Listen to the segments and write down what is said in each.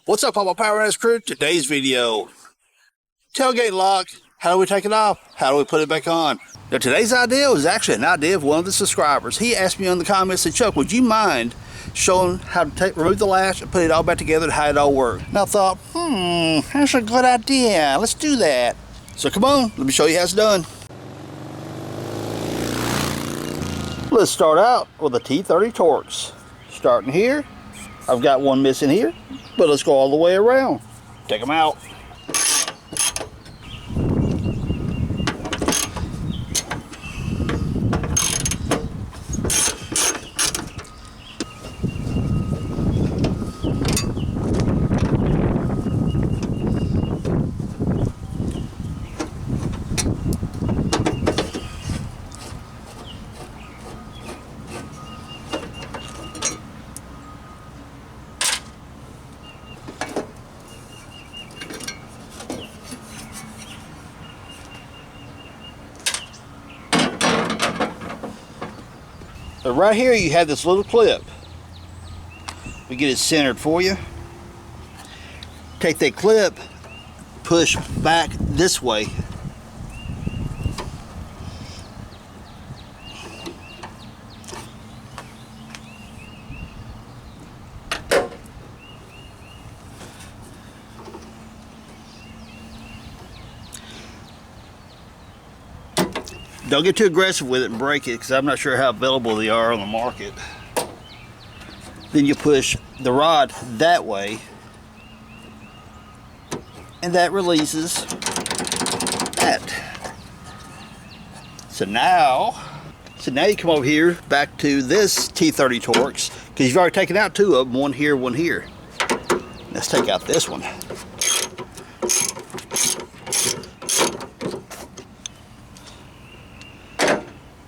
What's up, all my Power Rangers crew? Today's video, tailgate lock. How do we take it off? How do we put it back on? Now, today's idea was actually an idea of one of the subscribers. He asked me in the comments, said, Chuck, would you mind showing how to remove the latch and put it all back together and how it all works? And I thought, that's a good idea. Let's do that. So come on, let me show you how it's done. Let's start out with the T30 Torx. Starting here, I've got one missing here, but let's go all the way around. Take them out. So right here you have this little clip. We get it centered for you. Take that clip, push back this way. Don't get too aggressive with it and break it, because I'm not sure how available they are on the market. Then you push the rod that way, and that releases that. So now you come over here back to this T30 Torx, because you've already taken out two of them, one here, one here. Let's take out this one.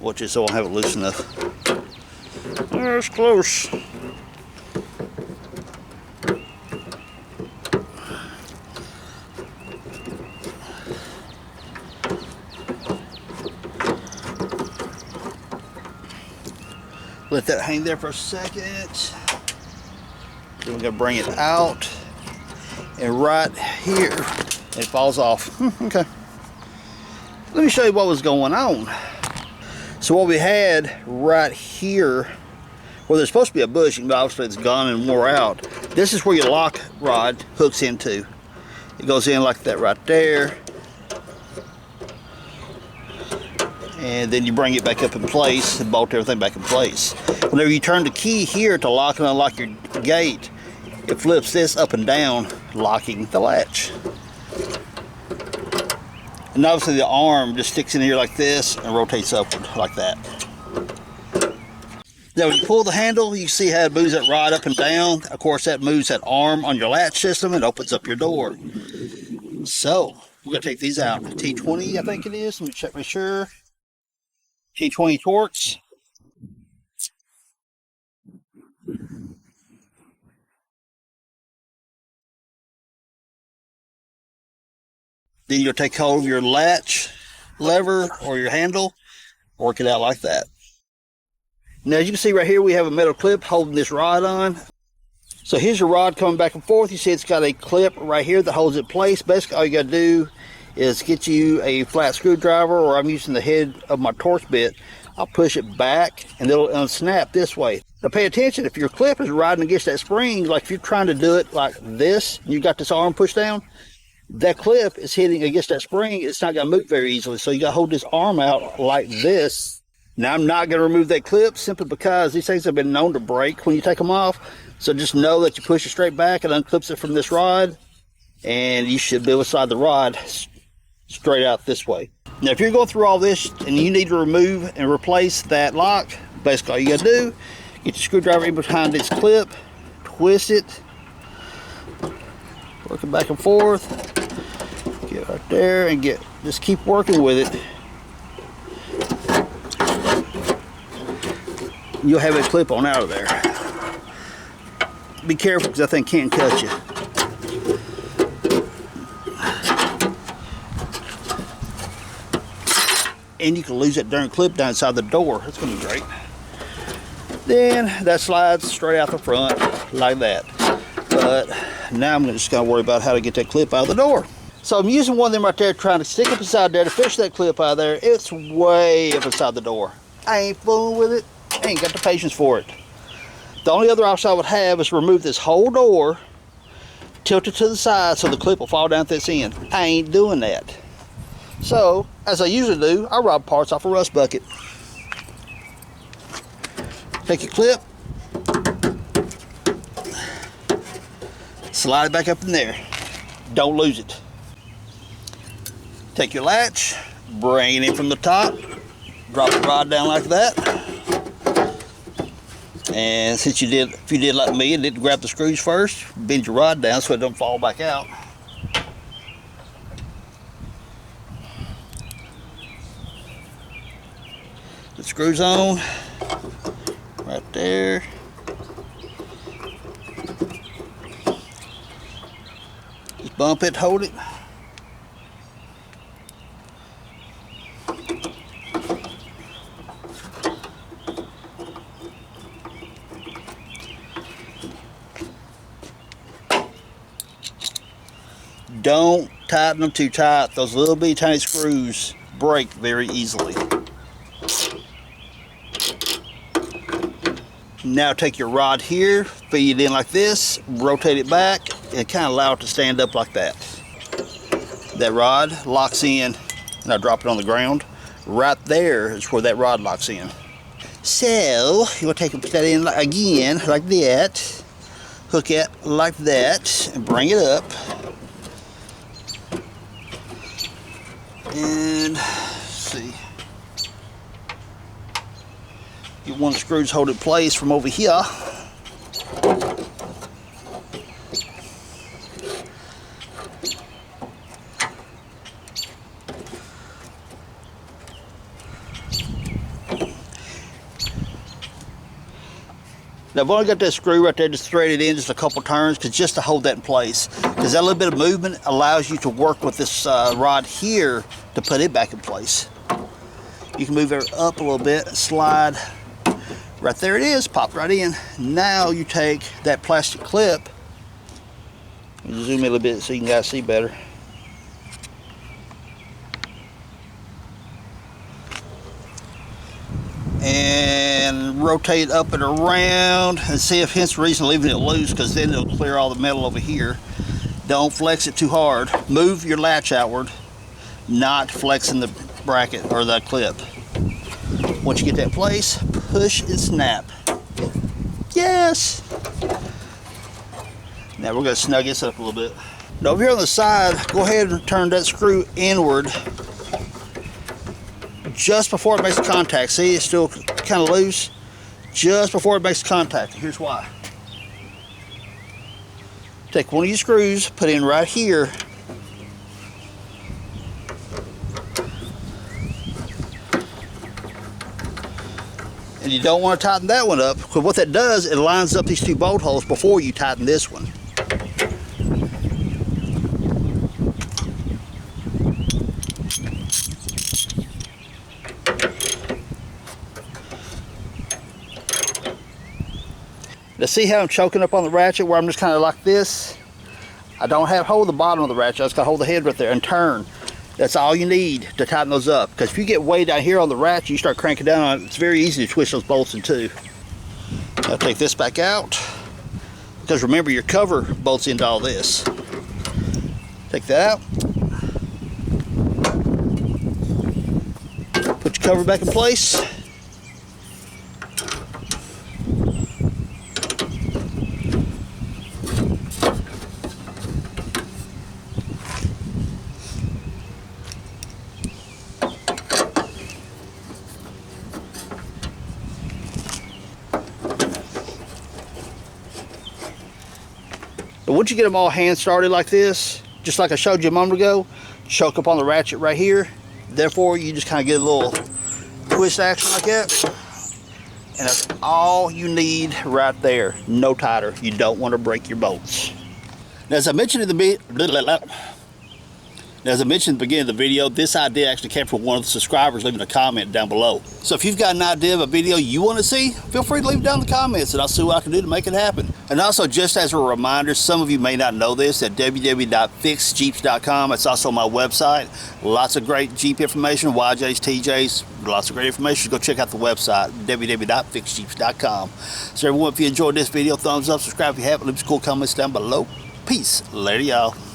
Watch it so I don't have it loose enough. That's close. Let that hang there for a second. Then we're gonna bring it out, and right here it falls off. Okay. Let me show you what was going on. So what we had right here, where there's supposed to be a bushing, but obviously it's gone and wore out. This is where your lock rod hooks into. It goes in like that right there. And then you bring it back up in place and bolt everything back in place. Whenever you turn the key here to lock and unlock your gate, it flips this up and down, locking the latch. And obviously the arm just sticks in here like this and rotates upward like that. Now when you pull the handle, you see how it moves that rod up and down. Of course, that moves that arm on your latch system and opens up your door. So we're gonna take these out. T20, I think it is. Let me check, make sure. T20 Torx. Then you'll take hold of your latch lever or your handle, work it out like that. Now, as you can see right here, we have a metal clip holding this rod on. So here's your rod coming back and forth. You see it's got a clip right here that holds it in place. Basically, all you got to do is get you a flat screwdriver, or I'm using the head of my Torx bit. I'll push it back and it'll unsnap this way. Now pay attention, if your clip is riding against that spring, like if you're trying to do it like this, and you got this arm pushed down, that clip is hitting against that spring. It's not going to move very easily. So you got to hold this arm out like this. Now I'm not going to remove that clip simply because these things have been known to break when you take them off. So just know that you push it straight back and unclips it from this rod, and you should be able to slide the rod straight out this way. Now if you're going through all this and you need to remove and replace that lock, basically all you got to do, get your screwdriver in behind this clip, twist it, work it back and forth, get right there, and just keep working with it. You'll have a clip on out of there. Be careful, because that thing can cut you. And you can lose that darn clip down inside the door. That's going to be great. Then that slides straight out the front like that. But Now I'm just gonna worry about how to get that clip out of the door. So I'm using one of them right there, trying to stick up inside there to fish that clip out of there. It's way up inside the door. I ain't fooling with it. I ain't got the patience for it. The only other option I would have is remove this whole door, tilt it to the side so the clip will fall down at this end. I ain't doing that. So, as I usually do, I rob parts off a rust bucket. Take your clip, slide it back up in there. Don't lose it. Take your latch, bring it in from the top, drop the rod down like that. And since if you did like me and didn't grab the screws first, bend your rod down so it don't fall back out. The screws on, right there. Just bump it, hold it. Don't tighten them too tight. Those little bitty tiny screws break very easily. Now take your rod here, feed it in like this, rotate it back, and kind of allow it to stand up like that. That rod locks in, and I drop it on the ground. Right there is where that rod locks in. So, you want to take and put that in again, like that. Hook it like that, and bring it up. And let's see, get one of the screws hold in place from over here. Now I've only got that screw right there just threaded in just a couple turns just to hold that in place, because that little bit of movement allows you to work with this rod here to put it back in place. You can move it up a little bit, slide. Right there it is, popped right in. Now you take that plastic clip, zoom in a little bit so you guys see better. And rotate up and around and see if hence the reason leaving it loose, because then it'll clear all the metal over here. Don't flex it too hard. Move your latch outward, not flexing the bracket or the clip. Once you get that in place, push and snap. Yes! Now we're going to snug this up a little bit. Now over here on the side, go ahead and turn that screw inward just before it makes contact. See, it's still kind of loose. Just before it makes contact. Here's why. Take one of your screws, put it in right here. And you don't want to tighten that one up, because what that does, it lines up these two bolt holes before you tighten this one. Now see how I'm choking up on the ratchet where I'm just kind of like this? I don't have hold the bottom of the ratchet, I just got to hold the head right there and turn. That's all you need to tighten those up, because if you get way down here on the ratchet, you start cranking down on it, it's very easy to twist those bolts in two. Now take this back out, because remember your cover bolts into all this. Take that out. Put your cover back in place. But once you get them all hand started like this, just like I showed you a moment ago, choke up on the ratchet right here. Therefore, you just kind of get a little twist action like that. And that's all you need right there. No tighter. You don't want to break your bolts. Now, as I mentioned in the Now, as I mentioned at the beginning of the video, this idea actually came from one of the subscribers leaving a comment down below. So if you've got an idea of a video you want to see, feel free to leave it down in the comments and I'll see what I can do to make it happen. And also, just as a reminder, some of you may not know this, at www.fixjeeps.com, it's also my website. Lots of great Jeep information, YJs, TJs, lots of great information. Go check out the website, www.fixjeeps.com. So everyone, if you enjoyed this video, thumbs up, subscribe if you haven't, leave some cool comments down below. Peace. Later, y'all.